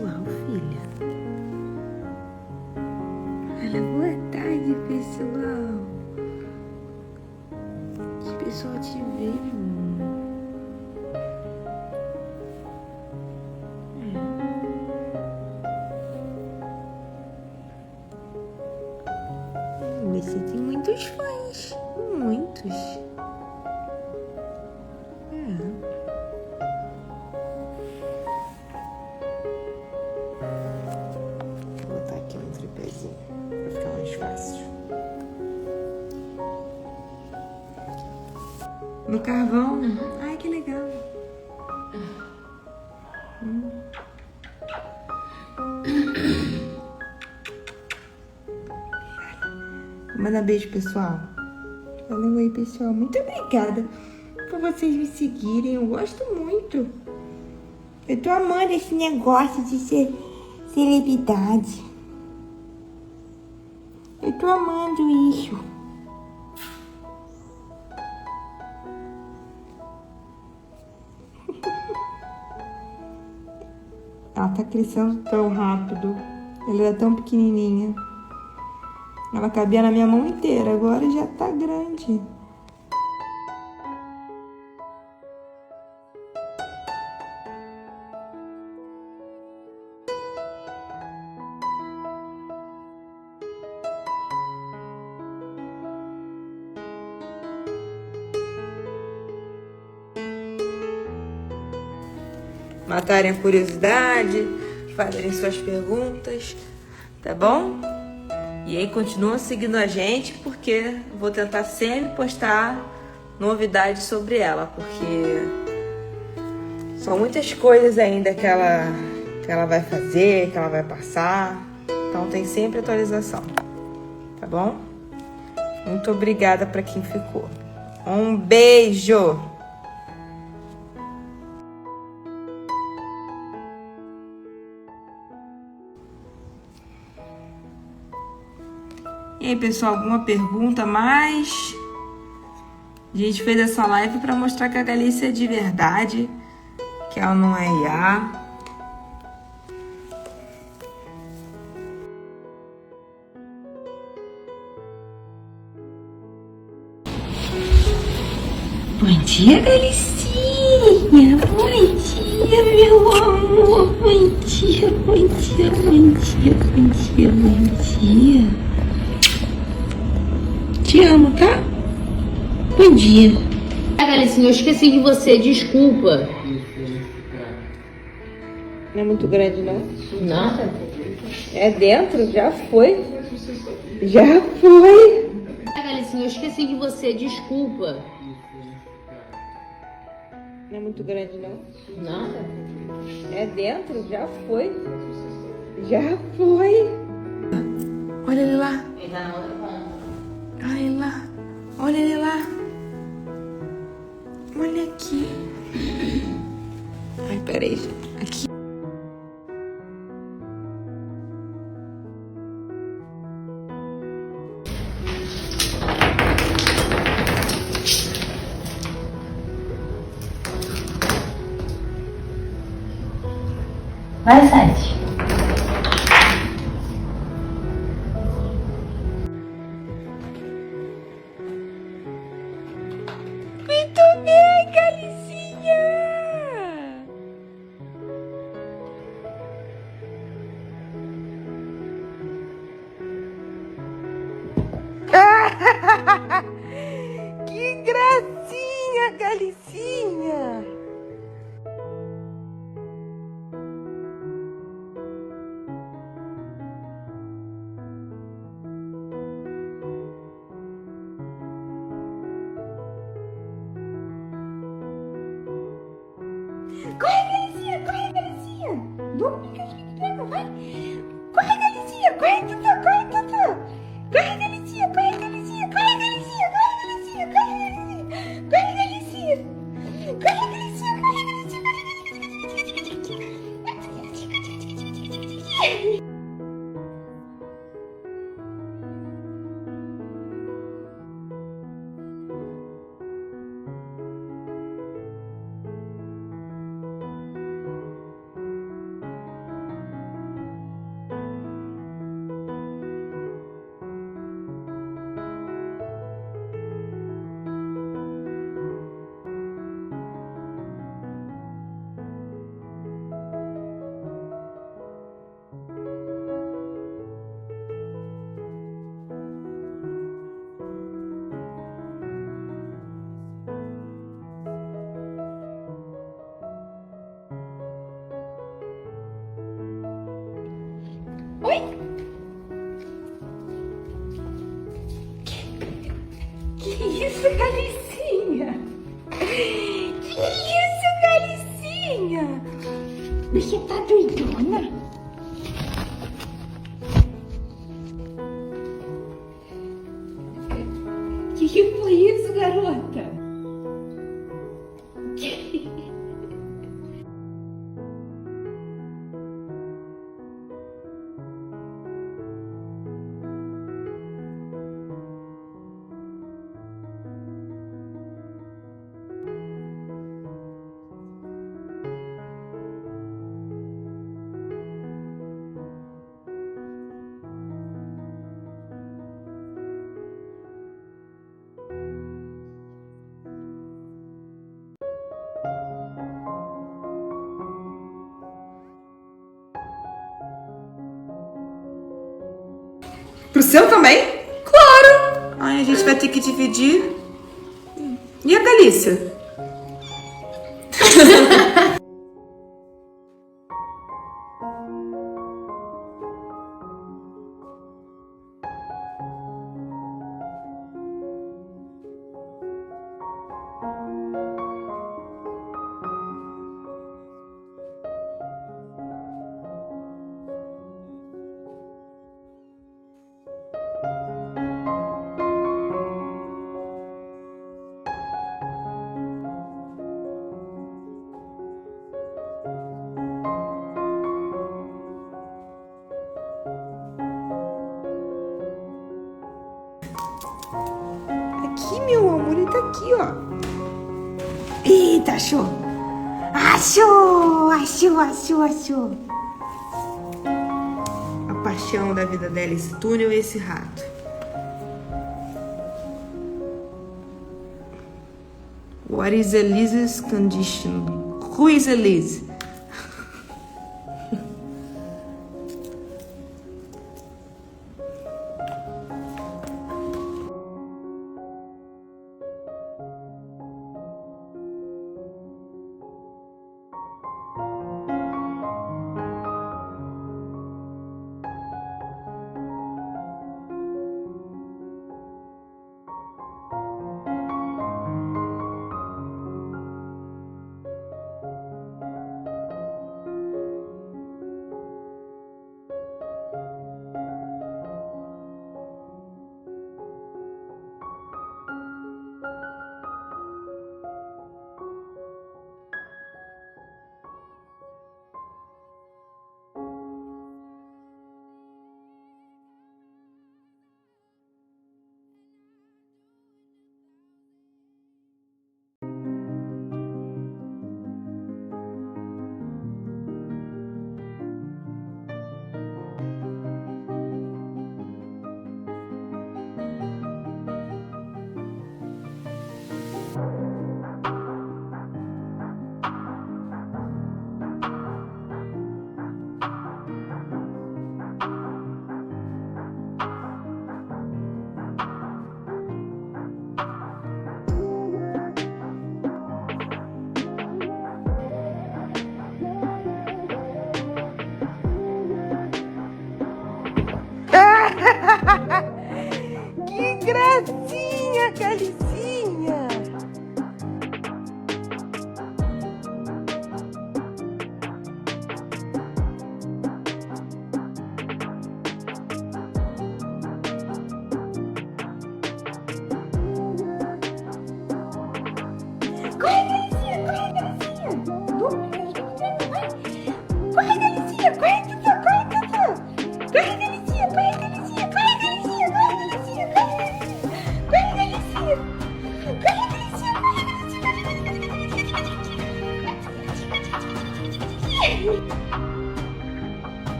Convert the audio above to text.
pessoal, filha? Fala boa tarde, pessoal. Que o pessoal te vê, Você tem muitos fãs. Muitos. Vou botar aqui um tripézinho pra ficar mais fácil. No carvão? Ai, que legal. Manda beijo, pessoal. Fala um oi, pessoal. Muito obrigada por vocês me seguirem. Eu gosto muito. Eu tô amando esse negócio de ser celebridade. Eu tô amando isso. Ela tá crescendo tão rápido. Ela era tão pequenininha. Ela cabia na minha mão inteira. Agora já tá grande. Matarem a curiosidade, fazerem suas perguntas, tá bom? E aí continua seguindo a gente, porque vou tentar sempre postar novidades sobre ela, porque são muitas coisas ainda que ela vai fazer, que ela vai passar, então tem sempre atualização, tá bom? Muito obrigada para quem ficou. Um beijo! E aí, pessoal, alguma pergunta mais? A gente fez essa live para mostrar que a Galícia é de verdade, que ela não é IA. Bom dia, Galicinha! Bom dia, meu amor! Bom dia, bom dia, bom dia, bom dia, bom dia! Te amo, tá? Bom dia. Galicinha, eu esqueci de você, desculpa. Não é muito grande, não? Nada. É dentro? Já foi. Já foi. Galicinha, eu esqueci de você, desculpa. Não é muito grande, não? Nada. É dentro? Já foi. Já foi. Olha ele lá. Ele tá na outra ponta. Olha ele lá. Olha ele lá. Olha aqui. Ai, peraí, gente. Aqui. Vai, Sete. Muito bem, Galicinha! Que gracinha, Galicinha! Corre, Galicinha! Corre, Galicinha! Vamos brincar de pique-pega, vai! Corre, Galicinha! Corre, Tutu! Corre, Tutu! Corre, Galicinha! Corre, Galicinha! Corre, Galicinha! Corre, Galicinha! Corre, Galicinha! Corre, Galicinha! Corre, Galicinha! Corre, Galicinha! Oi? Que isso, Galicinha? Que isso, Galicinha? Você tá doidona? Que foi isso, garota? Pro seu também? Claro! Ai, a gente vai ter que dividir. E a Galícia? Aqui, meu amor, ele tá aqui, ó. Eita, achou! Achou! A paixão da vida dela, esse túnel e esse rato. What is Elise's condition? Who is Elise?